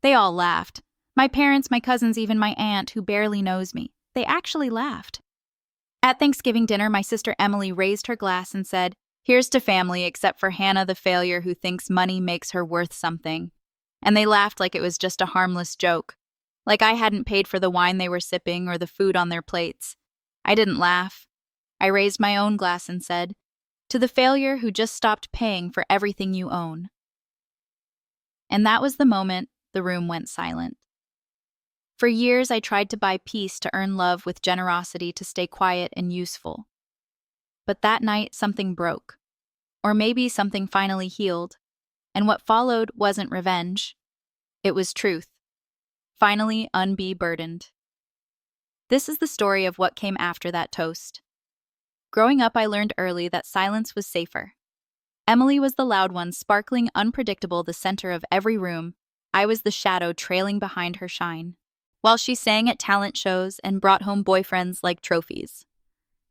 They all laughed. My parents, my cousins, even my aunt, who barely knows me. They actually laughed. At Thanksgiving dinner, my sister Emily raised her glass and said, "Here's to family, except for Hannah the failure who thinks money makes her worth something." And they laughed like it was just a harmless joke. Like I hadn't paid for the wine they were sipping or the food on their plates. I didn't laugh. I raised my own glass and said, "To the failure who just stopped paying for everything you own." And that was the moment the room went silent. For years, I tried to buy peace to earn love with generosity to stay quiet and useful. But that night, something broke. Or maybe something finally healed. And what followed wasn't revenge. It was truth. Finally, unbe burdened. This is the story of what came after that toast. Growing up, I learned early that silence was safer. Emily was the loud one, sparkling, unpredictable, the center of every room. I was the shadow trailing behind her shine, while she sang at talent shows and brought home boyfriends like trophies.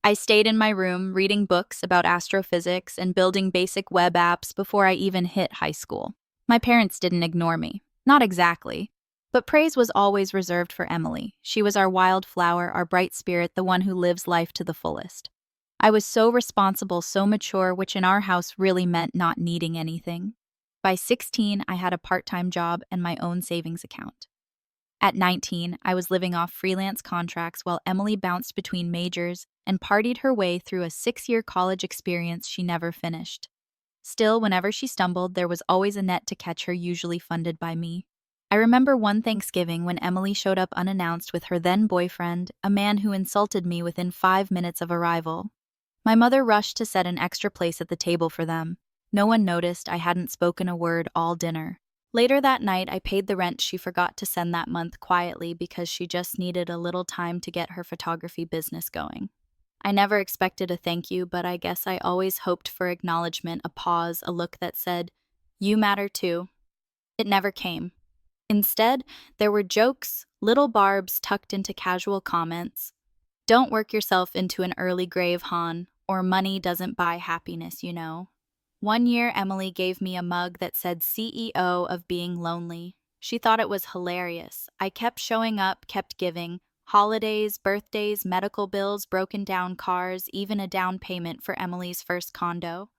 I stayed in my room reading books about astrophysics and building basic web apps before I even hit high school. My parents didn't ignore me. Not exactly. But praise was always reserved for Emily. She was our wildflower, our bright spirit, the one who lives life to the fullest. I was so responsible, so mature, which in our house really meant not needing anything. By 16, I had a part-time job and my own savings account. At 19, I was living off freelance contracts while Emily bounced between majors and partied her way through a 6-year college experience she never finished. Still, whenever she stumbled, there was always a net to catch her, usually funded by me. I remember one Thanksgiving when Emily showed up unannounced with her then-boyfriend, a man who insulted me within 5 minutes of arrival. My mother rushed to set an extra place at the table for them. No one noticed I hadn't spoken a word all dinner. Later that night, I paid the rent she forgot to send that month quietly because she just needed a little time to get her photography business going. I never expected a thank you, but I guess I always hoped for acknowledgement, a pause, a look that said, "You matter too." It never came. Instead, there were jokes, little barbs tucked into casual comments. "Don't work yourself into an early grave, hon," or "Money doesn't buy happiness, you know." One year, Emily gave me a mug that said CEO of being lonely. She thought it was hilarious. I kept showing up, kept giving. Holidays, birthdays, medical bills, broken down cars, even a down payment for Emily's first condo.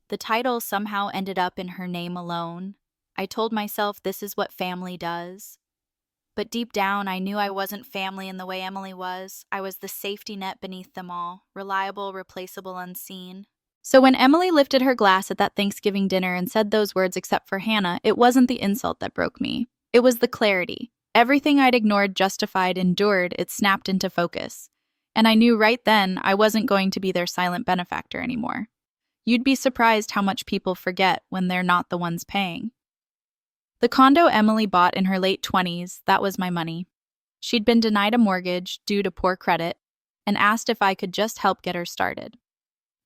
The title somehow ended up in her name alone. I told myself this is what family does. But deep down, I knew I wasn't family in the way Emily was. I was the safety net beneath them all, reliable, replaceable, unseen. So when Emily lifted her glass at that Thanksgiving dinner and said those words except for Hannah, it wasn't the insult that broke me. It was the clarity. Everything I'd ignored, justified, endured, it snapped into focus. And I knew right then I wasn't going to be their silent benefactor anymore. You'd be surprised how much people forget when they're not the ones paying. The condo Emily bought in her late 20s, that was my money. She'd been denied a mortgage due to poor credit and asked if I could just help get her started.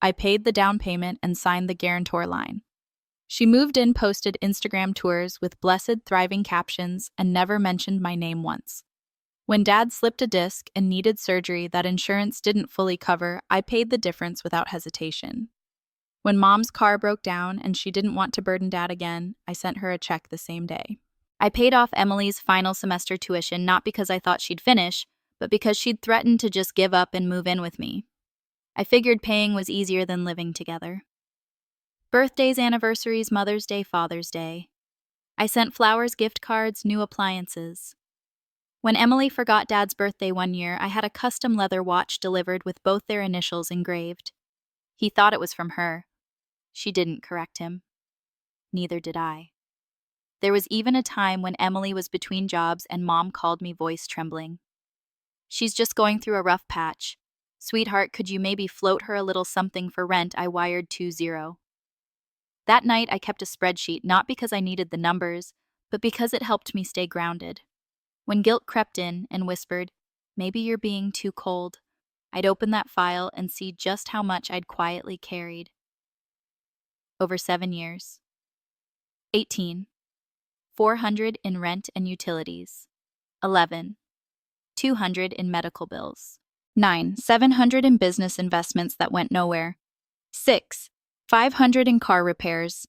I paid the down payment and signed the guarantor line. She moved in, posted Instagram tours with blessed, thriving captions, and never mentioned my name once. When Dad slipped a disc and needed surgery that insurance didn't fully cover, I paid the difference without hesitation. When Mom's car broke down and she didn't want to burden Dad again, I sent her a check the same day. I paid off Emily's final semester tuition not because I thought she'd finish, but because she'd threatened to just give up and move in with me. I figured paying was easier than living together. Birthdays, anniversaries, Mother's Day, Father's Day. I sent flowers, gift cards, new appliances. When Emily forgot Dad's birthday one year, I had a custom leather watch delivered with both their initials engraved. He thought it was from her. She didn't correct him. Neither did I. There was even a time when Emily was between jobs and Mom called me, voice trembling. "She's just going through a rough patch. Sweetheart, could you maybe float her a little something for rent?" I wired 20. That night, I kept a spreadsheet, not because I needed the numbers, but because it helped me stay grounded. When guilt crept in and whispered, "Maybe you're being too cold," I'd open that file and see just how much I'd quietly carried. Over 7 years. 18. 400 in rent and utilities. 11. 200 in medical bills. 9. 700 in business investments that went nowhere. 6. 500 in car repairs.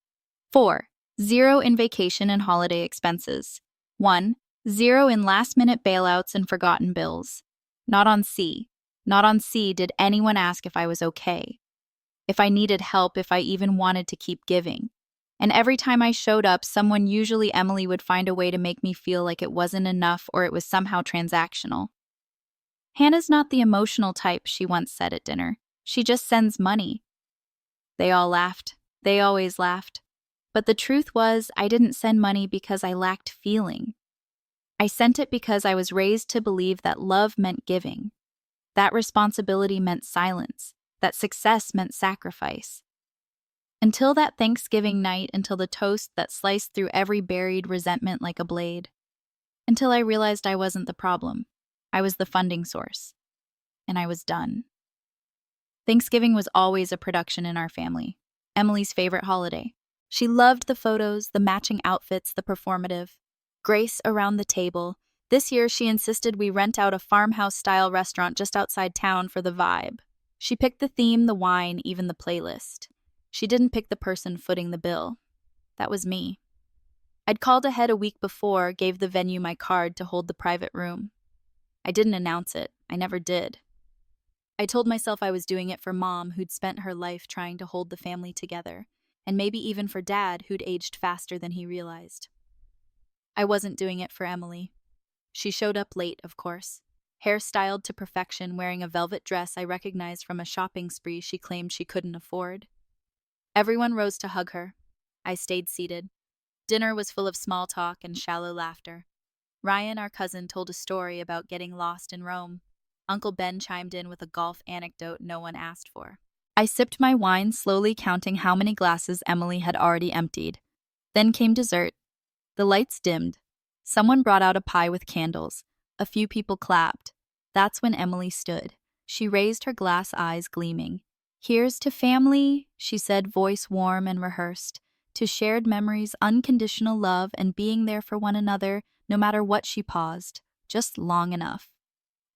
4. 0 in vacation and holiday expenses. 1. 0 in last-minute bailouts and forgotten bills. Not on C. Not on C did anyone ask if I was okay, if I needed help, if I even wanted to keep giving. And every time I showed up, someone, usually Emily, would find a way to make me feel like it wasn't enough or it was somehow transactional. Hannah's not the emotional type, she once said at dinner. She just sends money. They all laughed. They always laughed. But the truth was, I didn't send money because I lacked feeling. I sent it because I was raised to believe that love meant giving, that responsibility meant silence, that success meant sacrifice. Until that Thanksgiving night, until the toast that sliced through every buried resentment like a blade. Until I realized I wasn't the problem. I was the funding source. And I was done. Thanksgiving was always a production in our family. Emily's favorite holiday. She loved the photos, the matching outfits, the performative. Grace around the table. This year, she insisted we rent out a farmhouse-style restaurant just outside town for the vibe. She picked the theme, the wine, even the playlist. She didn't pick the person footing the bill. That was me. I'd called ahead a week before, gave the venue my card to hold the private room. I didn't announce it. I never did. I told myself I was doing it for Mom, who'd spent her life trying to hold the family together, and maybe even for Dad, who'd aged faster than he realized. I wasn't doing it for Emily. She showed up late, of course. Hair styled to perfection, wearing a velvet dress I recognized from a shopping spree she claimed she couldn't afford. Everyone rose to hug her. I stayed seated. Dinner was full of small talk and shallow laughter. Ryan, our cousin, told a story about getting lost in Rome. Uncle Ben chimed in with a golf anecdote no one asked for. I sipped my wine, slowly counting how many glasses Emily had already emptied. Then came dessert. The lights dimmed. Someone brought out a pie with candles. A few people clapped. That's when Emily stood. She raised her glass eyes gleaming. "Here's to family," she said, voice warm and rehearsed. "To shared memories, unconditional love, and being there for one another, no matter what." She paused, just long enough.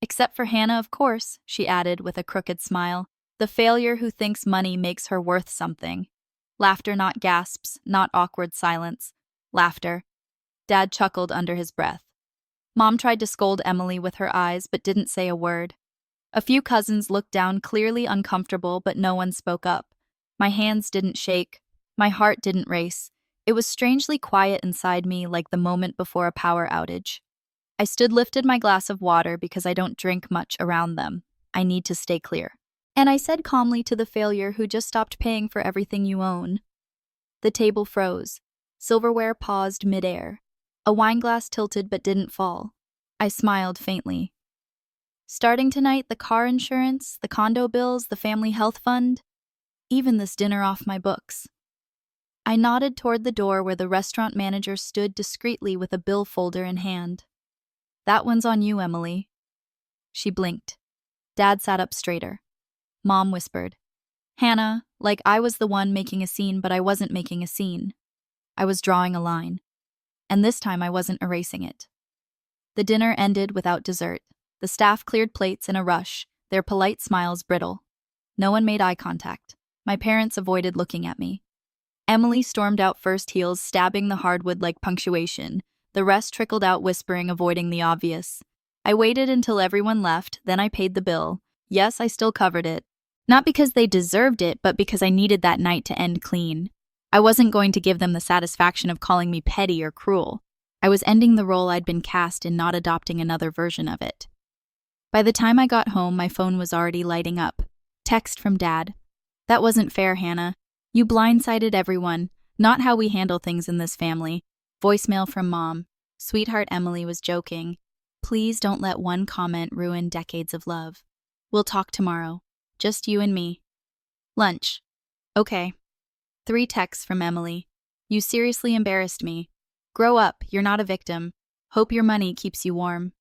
"Except for Hannah, of course," she added with a crooked smile. "The failure who thinks money makes her worth something." Laughter, not gasps, not awkward silence. Laughter. Dad chuckled under his breath. Mom tried to scold Emily with her eyes, but didn't say a word. A few cousins looked down, clearly uncomfortable, but no one spoke up. My hands didn't shake. My heart didn't race. It was strangely quiet inside me, like the moment before a power outage. I lifted my glass of water because I don't drink much around them. I need to stay clear. And I said calmly to the failure who just stopped paying for everything you own. The table froze. Silverware paused midair. A wine glass tilted but didn't fall. I smiled faintly. Starting tonight, the car insurance, the condo bills, the family health fund, even this dinner off my books. I nodded toward the door where the restaurant manager stood discreetly with a bill folder in hand. "That one's on you, Emily." She blinked. Dad sat up straighter. Mom whispered, "Hannah," like I was the one making a scene, but I wasn't making a scene. I was drawing a line. And this time I wasn't erasing it. The dinner ended without dessert. The staff cleared plates in a rush, their polite smiles brittle. No one made eye contact. My parents avoided looking at me. Emily stormed out first, heels stabbing the hardwood like punctuation. The rest trickled out whispering, avoiding the obvious. I waited until everyone left, then I paid the bill. Yes, I still covered it. Not because they deserved it, but because I needed that night to end clean. I wasn't going to give them the satisfaction of calling me petty or cruel. I was ending the role I'd been cast in, not adopting another version of it. By the time I got home, my phone was already lighting up. Text from Dad. "That wasn't fair, Hannah. You blindsided everyone. Not how we handle things in this family." Voicemail from Mom. "Sweetheart, Emily was joking. Please don't let one comment ruin decades of love. We'll talk tomorrow. Just you and me." Lunch. "Okay." 3 texts from Emily. "You seriously embarrassed me. Grow up, you're not a victim. Hope your money keeps you warm."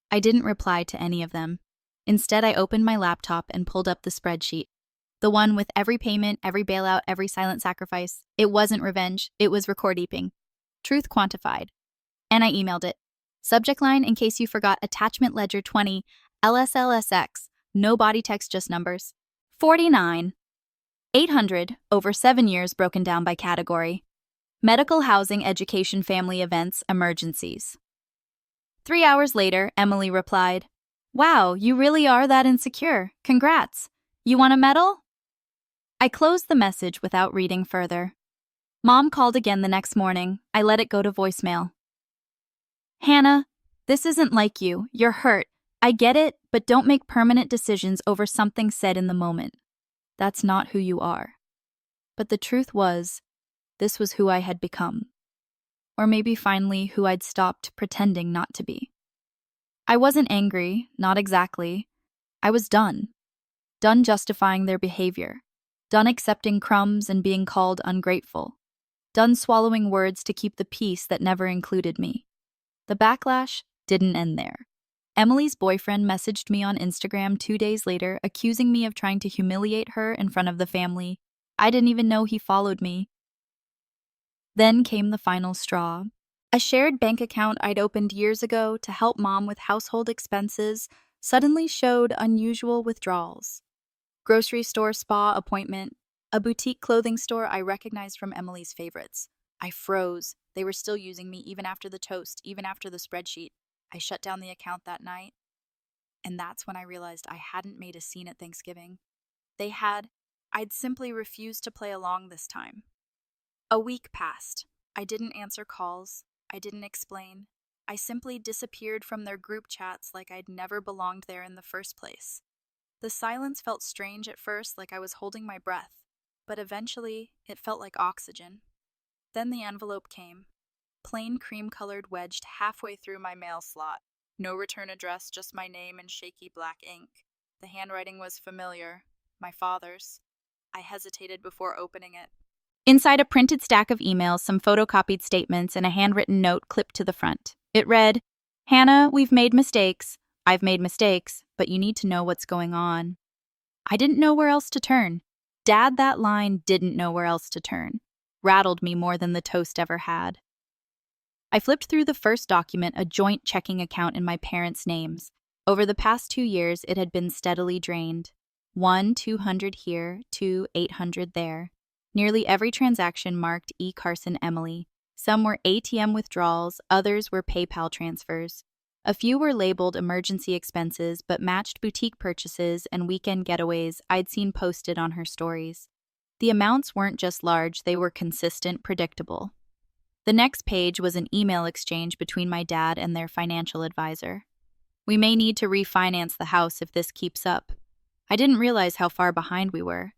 I didn't reply to any of them. Instead, I opened my laptop and pulled up the spreadsheet. The one with every payment, every bailout, every silent sacrifice. It wasn't revenge, it was record keeping. Truth quantified. And I emailed it. Subject line, in case you forgot, attachment ledger 20, LSLSX, no body text, just numbers. 49. 800, over 7 years broken down by category. medical, housing, education, family events, emergencies. 3 hours later, Emily replied, "Wow, you really are that insecure. Congrats. You want a medal?" I closed the message without reading further. Mom called again the next morning. I let it go to voicemail. "Hannah, this isn't like you. You're hurt. I get it, but don't make permanent decisions over something said in the moment. That's not who you are." But the truth was, this was who I had become. Or maybe finally who I'd stopped pretending not to be. I wasn't angry, not exactly. I was done. Done justifying their behavior. Done accepting crumbs and being called ungrateful. Done swallowing words to keep the peace that never included me. The backlash didn't end there. Emily's boyfriend messaged me on Instagram 2 days later, accusing me of trying to humiliate her in front of the family. I didn't even know he followed me. Then came the final straw. A shared bank account I'd opened years ago to help Mom with household expenses suddenly showed unusual withdrawals. Grocery store spa appointment, a boutique clothing store I recognized from Emily's favorites. I froze. They were still using me even after the toast, even after the spreadsheet. I shut down the account that night, and that's when I realized I hadn't made a scene at Thanksgiving. They had. I'd simply refused to play along this time. A week passed. I didn't answer calls. I didn't explain. I simply disappeared from their group chats like I'd never belonged there in the first place. The silence felt strange at first, like I was holding my breath, but eventually it felt like oxygen. Then the envelope came. Plain cream-colored wedged halfway through my mail slot. No return address, just my name in shaky black ink. The handwriting was familiar. My father's. I hesitated before opening it. Inside a printed stack of emails, some photocopied statements, and a handwritten note clipped to the front. It read, "Hannah, we've made mistakes. I've made mistakes, but you need to know what's going on." I didn't know where else to turn. Dad, that line didn't know where else to turn. Rattled me more than the toast ever had. I flipped through the first document, a joint checking account in my parents' names. Over the past 2 years, it had been steadily drained. 1, 200 here, 2, 800 there. Nearly every transaction marked E. Carson Emily. Some were ATM withdrawals, others were PayPal transfers. A few were labeled emergency expenses but matched boutique purchases and weekend getaways I'd seen posted on her stories. The amounts weren't just large, they were consistent, predictable. The next page was an email exchange between my dad and their financial advisor. "We may need to refinance the house if this keeps up." I didn't realize how far behind we were.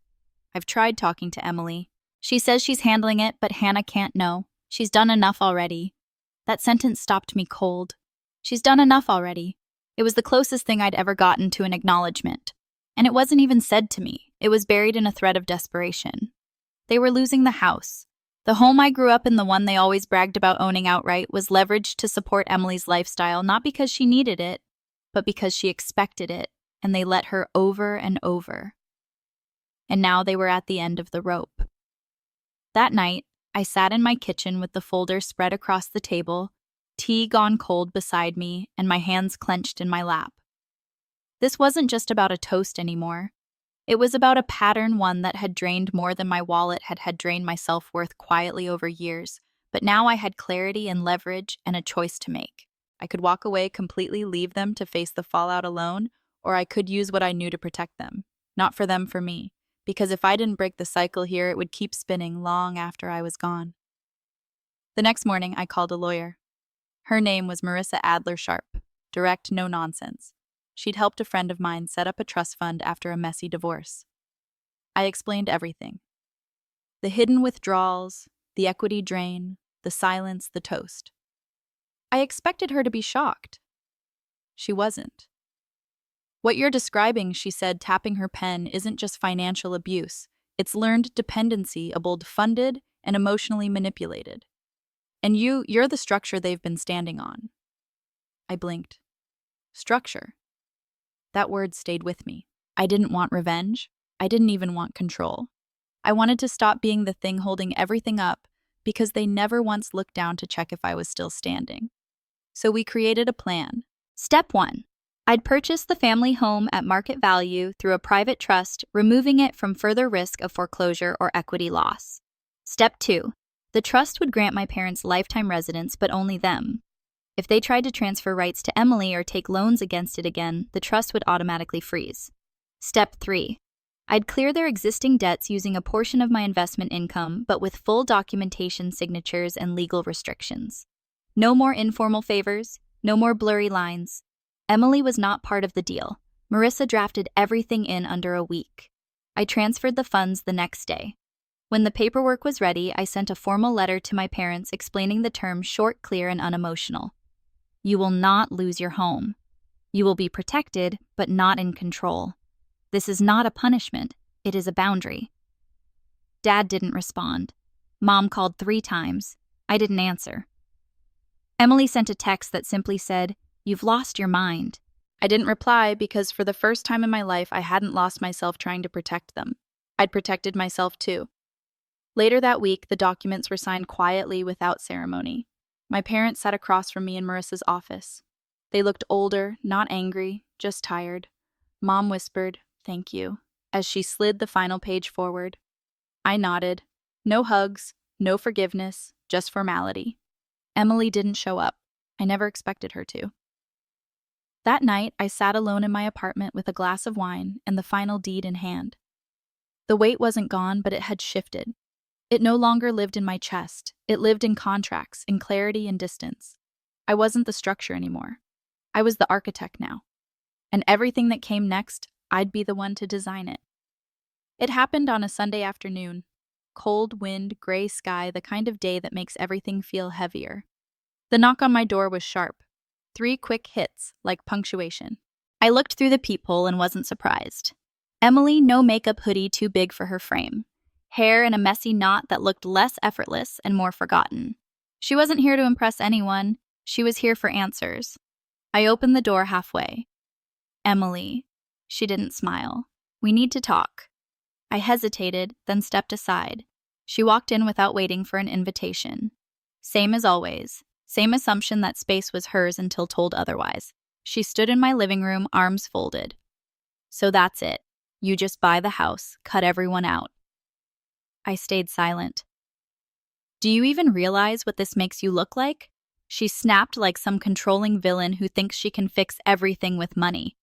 "I've tried talking to Emily. She says she's handling it, but Hannah can't know. She's done enough already." That sentence stopped me cold. She's done enough already. It was the closest thing I'd ever gotten to an acknowledgement. And it wasn't even said to me. It was buried in a thread of desperation. They were losing the house. The home I grew up in, the one they always bragged about owning outright, was leveraged to support Emily's lifestyle, not because she needed it, but because she expected it, and they let her over and over. And now they were at the end of the rope. That night, I sat in my kitchen with the folder spread across the table, tea gone cold beside me, and my hands clenched in my lap. This wasn't just about a toast anymore. It was about a pattern, one that had drained more than my wallet had drained my self-worth quietly over years. But now I had clarity and leverage and a choice to make. I could walk away, completely leave them to face the fallout alone, or I could use what I knew to protect them. Not for them, for me. Because if I didn't break the cycle here, it would keep spinning long after I was gone. The next morning, I called a lawyer. Her name was Marissa Adler Sharp. Direct, no nonsense. She'd helped a friend of mine set up a trust fund after a messy divorce. I explained everything. The hidden withdrawals, the equity drain, the silence, the toast. I expected her to be shocked. She wasn't. "What you're describing," she said, tapping her pen, "isn't just financial abuse. It's learned dependency, funded, and emotionally manipulated. And you're the structure they've been standing on." I blinked. Structure. That word stayed with me. I didn't want revenge. I didn't even want control. I wanted to stop being the thing holding everything up because they never once looked down to check if I was still standing. So we created a plan. Step 1. I'd purchase the family home at market value through a private trust, removing it from further risk of foreclosure or equity loss. Step 2. The trust would grant my parents lifetime residence, but only them. If they tried to transfer rights to Emily or take loans against it again, the trust would automatically freeze. Step 3. I'd clear their existing debts using a portion of my investment income, but with full documentation, signatures, and legal restrictions. No more informal favors, no more blurry lines. Emily was not part of the deal. Marissa drafted everything in under a week. I transferred the funds the next day. When the paperwork was ready, I sent a formal letter to my parents explaining the terms short, clear, and unemotional. You will not lose your home. You will be protected, but not in control. This is not a punishment. It is a boundary. Dad didn't respond. Mom called 3 times. I didn't answer. Emily sent a text that simply said, "You've lost your mind." I didn't reply because for the first time in my life, I hadn't lost myself trying to protect them. I'd protected myself too. Later that week, the documents were signed quietly without ceremony. My parents sat across from me in Marissa's office. They looked older, not angry, just tired. Mom whispered, "Thank you," as she slid the final page forward. I nodded. No hugs, no forgiveness, just formality. Emily didn't show up. I never expected her to. That night, I sat alone in my apartment with a glass of wine and the final deed in hand. The weight wasn't gone, but it had shifted. It no longer lived in my chest. It lived in contracts, in clarity and distance. I wasn't the structure anymore. I was the architect now. And everything that came next, I'd be the one to design it. It happened on a Sunday afternoon. Cold wind, gray sky, the kind of day that makes everything feel heavier. The knock on my door was sharp. 3 quick hits, like punctuation. I looked through the peephole and wasn't surprised. Emily, no makeup hoodie too big for her frame. Hair in a messy knot that looked less effortless and more forgotten. She wasn't here to impress anyone. She was here for answers. I opened the door halfway. "Emily." She didn't smile. "We need to talk." I hesitated, then stepped aside. She walked in without waiting for an invitation. Same as always. Same assumption that space was hers until told otherwise. She stood in my living room, arms folded. "So that's it. You just buy the house, cut everyone out." I stayed silent. "Do you even realize what this makes you look like?" She snapped like some controlling villain who thinks she can fix everything with money.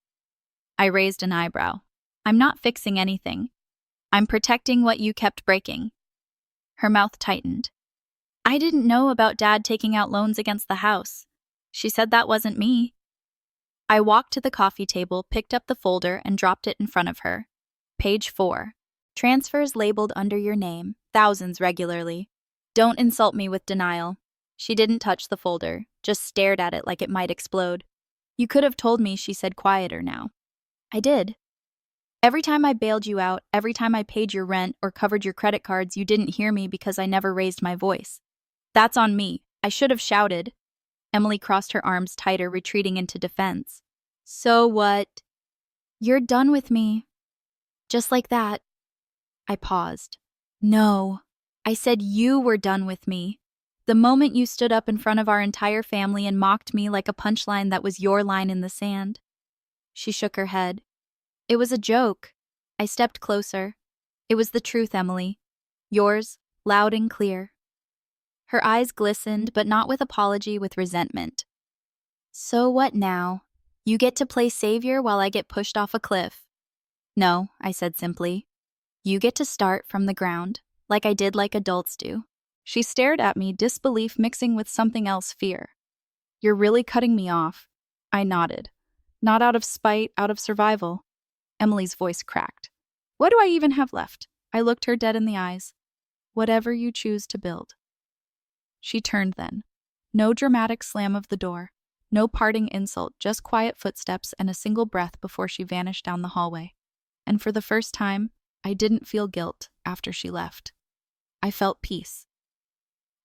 I raised an eyebrow. "I'm not fixing anything. I'm protecting what you kept breaking." Her mouth tightened. "I didn't know about Dad taking out loans against the house. She said that wasn't me." I walked to the coffee table, picked up the folder, and dropped it in front of her. Page 4. Transfers labeled under your name, thousands regularly. Don't insult me with denial. She didn't touch the folder, just stared at it like it might explode. "You could have told me," she said, quieter now. "I did. Every time I bailed you out, every time I paid your rent or covered your credit cards, you didn't hear me because I never raised my voice. That's on me. I should have shouted." Emily crossed her arms tighter, retreating into defense. "So what?" "You're done with me." Just like that. I paused. "No. I said you were done with me. The moment you stood up in front of our entire family and mocked me like a punchline that was your line in the sand." She shook her head. "It was a joke." I stepped closer. "It was the truth, Emily. Yours, loud and clear." Her eyes glistened, but not with apology, with resentment. "So what now? You get to play savior while I get pushed off a cliff." "No," I said simply. "You get to start from the ground, like I did, like adults do." She stared at me, disbelief mixing with something else, fear. "You're really cutting me off." I nodded. "Not out of spite, out of survival." Emily's voice cracked. "What do I even have left?" I looked her dead in the eyes. "Whatever you choose to build." She turned then. No dramatic slam of the door. No parting insult, just quiet footsteps and a single breath before she vanished down the hallway. And for the first time, I didn't feel guilt after she left. I felt peace.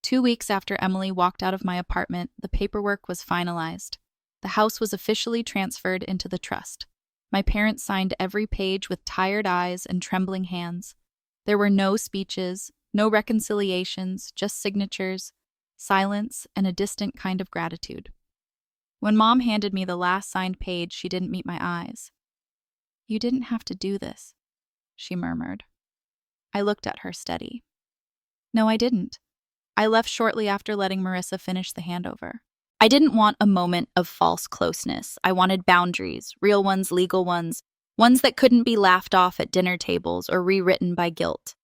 2 weeks after Emily walked out of my apartment, the paperwork was finalized. The house was officially transferred into the trust. My parents signed every page with tired eyes and trembling hands. There were no speeches, no reconciliations, just signatures, silence, and a distant kind of gratitude. When Mom handed me the last signed page, she didn't meet my eyes. "You didn't have to do this," she murmured. I looked at her steady. "No, I didn't. I left shortly after letting Marissa finish the handover. I didn't want a moment of false closeness. I wanted boundaries, real ones, legal ones, ones that couldn't be laughed off at dinner tables or rewritten by guilt.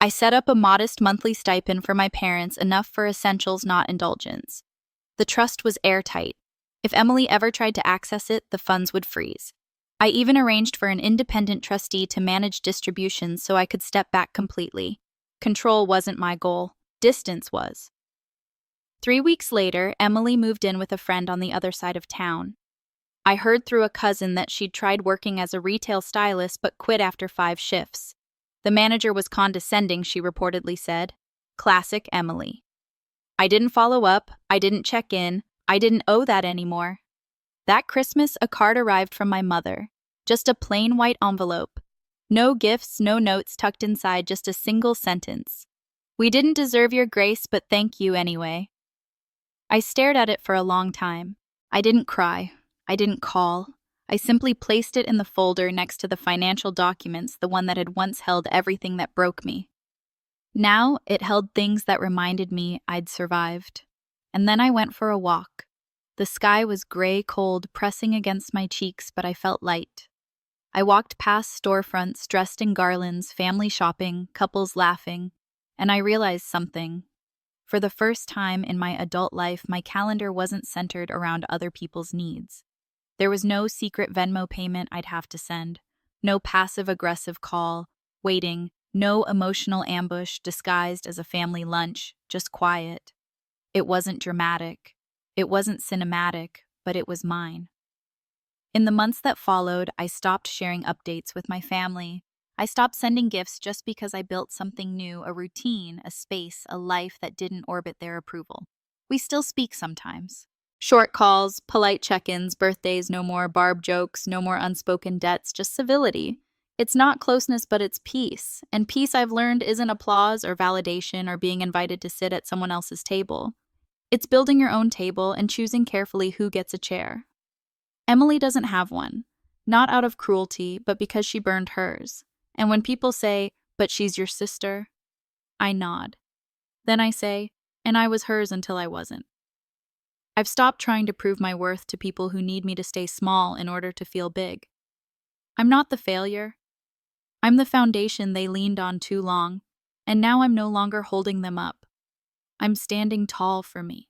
I set up a modest monthly stipend for my parents, enough for essentials, not indulgence. The trust was airtight. If Emily ever tried to access it, the funds would freeze. I even arranged for an independent trustee to manage distributions so I could step back completely. Control wasn't my goal. Distance was. 3 weeks later, Emily moved in with a friend on the other side of town. I heard through a cousin that she'd tried working as a retail stylist but quit after 5 shifts. The manager was condescending, she reportedly said. Classic Emily. I didn't follow up, I didn't check in, I didn't owe that anymore. That Christmas, a card arrived from my mother. Just a plain white envelope. No gifts, no notes tucked inside, just a single sentence. We didn't deserve your grace, but thank you anyway. I stared at it for a long time. I didn't cry. I didn't call. I simply placed it in the folder next to the financial documents, the one that had once held everything that broke me. Now it held things that reminded me I'd survived. And then I went for a walk. The sky was gray cold, pressing against my cheeks, but I felt light. I walked past storefronts dressed in garlands, family shopping, couples laughing, and I realized something. For the first time in my adult life, my calendar wasn't centered around other people's needs. There was no secret Venmo payment I'd have to send, no passive-aggressive call, waiting, no emotional ambush disguised as a family lunch, just quiet. It wasn't dramatic. It wasn't cinematic, but it was mine. In the months that followed, I stopped sharing updates with my family. I stopped sending gifts just because I built something new, a routine, a space, a life that didn't orbit their approval. We still speak sometimes. Short calls, polite check-ins, birthdays, no more barb jokes, no more unspoken debts, just civility. It's not closeness, but it's peace. And peace, I've learned, isn't applause or validation or being invited to sit at someone else's table. It's building your own table and choosing carefully who gets a chair. Emily doesn't have one. Not out of cruelty, but because she burned hers. And when people say, "But she's your sister," I nod. Then I say, "And I was hers until I wasn't." I've stopped trying to prove my worth to people who need me to stay small in order to feel big. I'm not the failure. I'm the foundation they leaned on too long, and now I'm no longer holding them up. I'm standing tall for me.